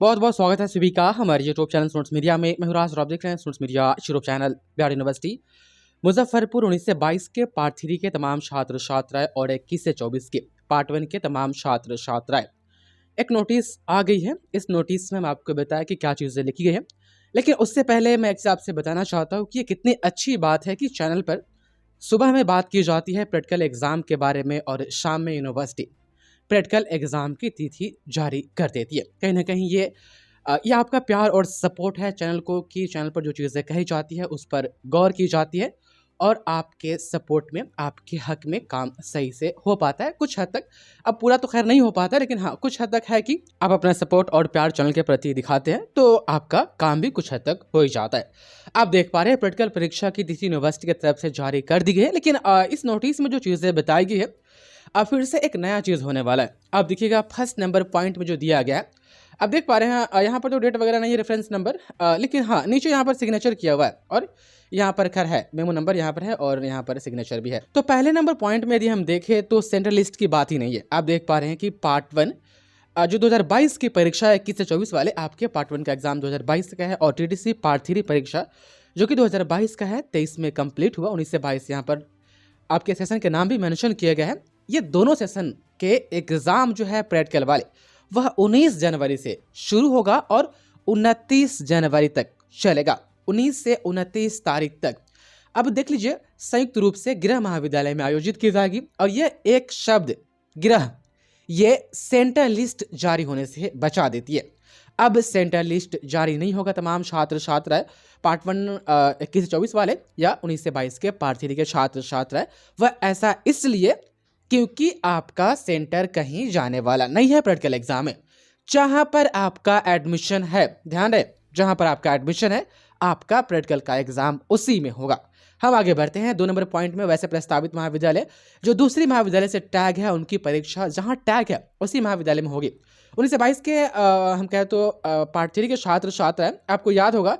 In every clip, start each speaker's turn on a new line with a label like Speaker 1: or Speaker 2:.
Speaker 1: बहुत बहुत स्वागत है सभी का हमारे यूट्यूब चैनल स्टूडेंट्स मीडिया में। मैं हूं राज और आप देख रहे हैं students media YouTube channel. Bihar university Muzaffarpur 19 से 22 के पार्ट 3 के तमाम छात्र छात्राएं और 21 से 24 के पार्ट 1 के तमाम छात्र छात्राएं, एक नोटिस आ गई है। इस नोटिस में मैं आपको बताया कि क्या चीज़ें लिखी गई है, लेकिन उससे पहले मैं एक आपसे बताना चाहता हूँ कि ये कितनी अच्छी बात है कि चैनल पर सुबह में बात की जाती है प्रैक्टिकल एग्जाम के बारे में और शाम में यूनिवर्सिटी प्रैक्टिकल एग्जाम की तिथि जारी कर देती है। कहीं ना कहीं ये आपका प्यार और सपोर्ट है चैनल को कि चैनल पर जो चीज़ें कही जाती है उस पर गौर की जाती है और आपके सपोर्ट में आपके हक में काम सही से हो पाता है कुछ हद तक। अब पूरा तो खैर नहीं हो पाता, लेकिन हाँ कुछ हद तक है कि आप अपना सपोर्ट और प्यार चैनल के प्रति दिखाते हैं तो आपका काम भी कुछ हद तक हो ही जाता है। आप देख पा रहे हैं प्रैक्टिकल परीक्षा की तिथि यूनिवर्सिटी की तरफ से जारी कर दी गई है, लेकिन इस नोटिस में जो चीज़ें बताई गई है अब फिर से एक नया चीज़ होने वाला है। आप देखिएगा फर्स्ट नंबर पॉइंट में जो दिया गया है, आप देख पा रहे हैं यहाँ पर तो डेट वगैरह नहीं है, रेफरेंस नंबर, लेकिन हाँ नीचे यहाँ पर सिग्नेचर किया हुआ है और यहाँ पर खैर है मेमो नंबर यहाँ पर है और यहाँ पर सिग्नेचर भी है। तो पहले नंबर पॉइंट में यदि हम देखें तो सेंट्रल लिस्ट की बात ही नहीं है। आप देख पा रहे हैं कि पार्ट 1 जो 2022 की परीक्षा है 21 से 24 वाले आपके पार्ट 1 का एग्जाम 2022 का है और टीटीसी पार्ट 3 परीक्षा जो कि 2022 का है 23 में कंप्लीट हुआ। 19 से 22 यहाँ पर आपके सेशन के नाम भी मेंशन किए गए हैं। ये दोनों सेशन के एग्जाम जो है प्रैक्टिकल वाले वह 19 जनवरी से शुरू होगा और 29 जनवरी तक चलेगा, 19 से 29 तारीख तक। अब देख लीजिए संयुक्त रूप से गृह महाविद्यालय में आयोजित की जाएगी और यह एक शब्द गृह ये सेंटर लिस्ट जारी होने से बचा देती है। अब सेंटर लिस्ट जारी नहीं होगा तमाम छात्र छात्राएं पार्ट 1 21 से 24 वाले या 19 से 22 के पार्ट 3 के छात्र छात्राएं, वह ऐसा इसलिए क्योंकि आपका सेंटर कहीं जाने वाला नहीं है प्रैक्टिकल एग्जाम में। जहां पर आपका एडमिशन है, ध्यान रहे, जहां पर आपका एडमिशन है आपका प्रैक्टिकल का एग्जाम उसी में होगा। हम आगे बढ़ते हैं 2 नंबर पॉइंट में। वैसे प्रस्तावित महाविद्यालय जो दूसरी महाविद्यालय से टैग है उनकी परीक्षा जहां टैग है उसी महाविद्यालय में होगी। 19 से 22 के हम कहें तो पार्ट 3 के छात्र छात्र हैं। आपको याद होगा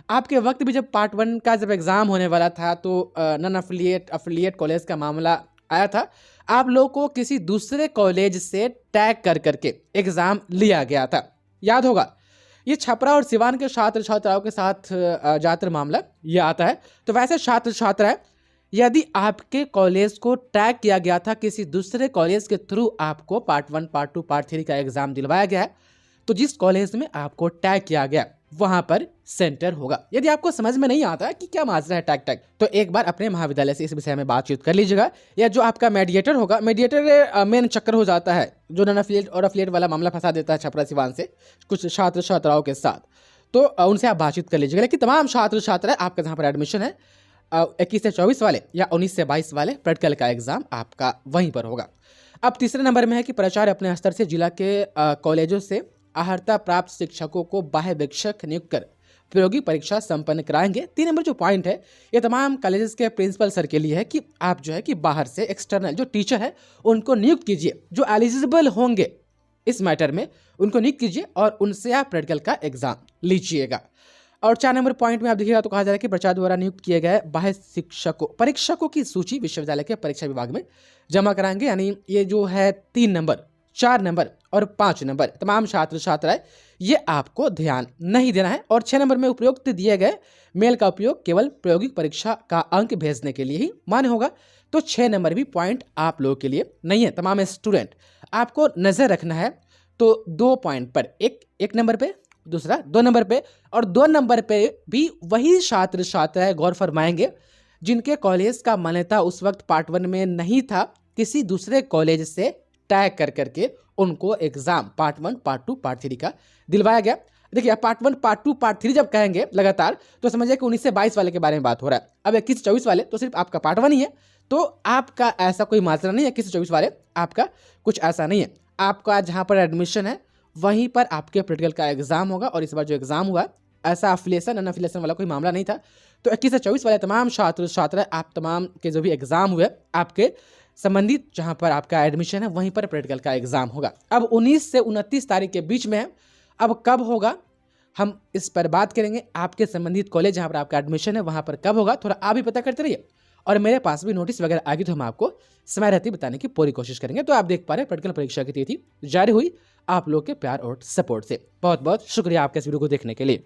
Speaker 1: आपके वक्त भी जब पार्ट 1 का जब एग्जाम होने वाला था तो नॉन अफिलिएट कॉलेज का मामला आया था। आप लोगों को किसी दूसरे कॉलेज से टैग कर करके एग्जाम लिया गया था, याद होगा। ये छपरा और सिवान के छात्र छात्राओं के साथ ज्यादातर मामला ये आता है। तो वैसे छात्र छात्राएं यदि आपके कॉलेज को टैग किया गया था किसी दूसरे कॉलेज के थ्रू आपको पार्ट 1 पार्ट 2 पार्ट 3 का एग्जाम दिलवाया गया है, तो जिस कॉलेज में आपको टैग किया गया वहां पर सेंटर होगा। यदि आपको समझ में नहीं आता कि क्या माजरा है टैग तो एक बार अपने महाविद्यालय से इस विषय में बातचीत कर लीजिएगा, या जो आपका मेडिएटर होगा, मेडिएटर मेन चक्कर हो जाता है जो नॉन अफिलिएट और अफिलिएट वाला मामला फंसा देता है छपरा सिवान से कुछ छात्र छात्राओं के साथ, तो उनसे आप बातचीत कर लीजिएगा। लेकिन तमाम छात्र छात्रा आपका जहाँ पर एडमिशन है 21 से 24 वाले या 19 से 22 वाले प्रैक्टिकल का एग्जाम आपका वहीं पर होगा। अब तीसरे नंबर में है कि प्राचार्य अपने स्तर से जिला के कॉलेजों से अर्हता प्राप्त शिक्षकों को बाह्यवेक्षक नियुक्त कर प्रायोगिक परीक्षा संपन्न कराएंगे। 3 नंबर जो पॉइंट है ये तमाम कॉलेजेस के प्रिंसिपल सर के लिए है कि आप जो है कि बाहर से एक्सटर्नल जो टीचर है उनको नियुक्त कीजिए, जो एलिजिबल होंगे इस मैटर में उनको नियुक्त कीजिए और उनसे आप प्रैक्टिकल का एग्जाम लीजिएगा। और 4 नंबर पॉइंट में आप देखिएगा तो कहा जा रहा है कि प्राचार्य द्वारा नियुक्त किए गए बाह्य परीक्षकों की सूची विश्वविद्यालय के परीक्षा विभाग में जमा कराएंगे। यानी ये जो है 3 नंबर 4 नंबर और 5 नंबर तमाम छात्र छात्राएं ये आपको ध्यान नहीं देना है। और 6 नंबर में उपरोक्त दिए गए मेल का उपयोग केवल प्रायोगिक परीक्षा का अंक भेजने के लिए ही मान्य होगा। तो 6 नंबर भी पॉइंट आप लोगों के लिए नहीं है। तमाम स्टूडेंट आपको नजर रखना है तो 2 पॉइंट पर, एक नंबर पे, दूसरा 2 नंबर पे, और 2 नंबर पे भी वही छात्र छात्राएं गौर फरमाएंगे जिनके कॉलेज का मान्यता उस वक्त पार्ट 1 में नहीं था, किसी दूसरे कॉलेज से टैग कर करके उनको एग्जाम पार्ट 1 पार्ट 2 पार्ट 3 का दिलवाया गया। देखिए पार्ट 1 पार्ट 2 पार्ट 3 जब कहेंगे लगातार तो समझिए कि 19 से 22 वाले के बारे में बात हो रहा है। अब 21 से 24 वाले तो सिर्फ आपका पार्ट 1 ही है, तो आपका ऐसा कोई माजरा नहीं है। 21 से 24 वाले आपका कुछ ऐसा नहीं है, आपका जहाँ पर एडमिशन है वहीं पर आपके प्रैक्टिकल का एग्जाम होगा। और इस बार जो एग्जाम हुआ ऐसा अफिलिएशन नॉन अफिलिएशन वाला कोई मामला नहीं था। तो 21 से 24 वाले तमाम छात्र छात्रा आप तमाम के जो भी एग्जाम हुए आपके संबंधित जहां पर आपका एडमिशन है वहीं पर प्रैक्टिकल का एग्जाम होगा। अब 19 से 29 तारीख के बीच में है। अब कब होगा हम इस पर बात करेंगे। आपके संबंधित कॉलेज जहां पर आपका एडमिशन है वहां पर कब होगा थोड़ा आप भी पता करते रहिए। और मेरे पास भी नोटिस वगैरह आएगी तो हम आपको समय रहती बताने की पूरी कोशिश करेंगे। तो आप देख पा रहे हैं प्रैक्टिकल परीक्षा की तिथि जारी हुई आप लोग के प्यार और सपोर्ट से। बहुत बहुत शुक्रिया आपके इस वीडियो को देखने के लिए।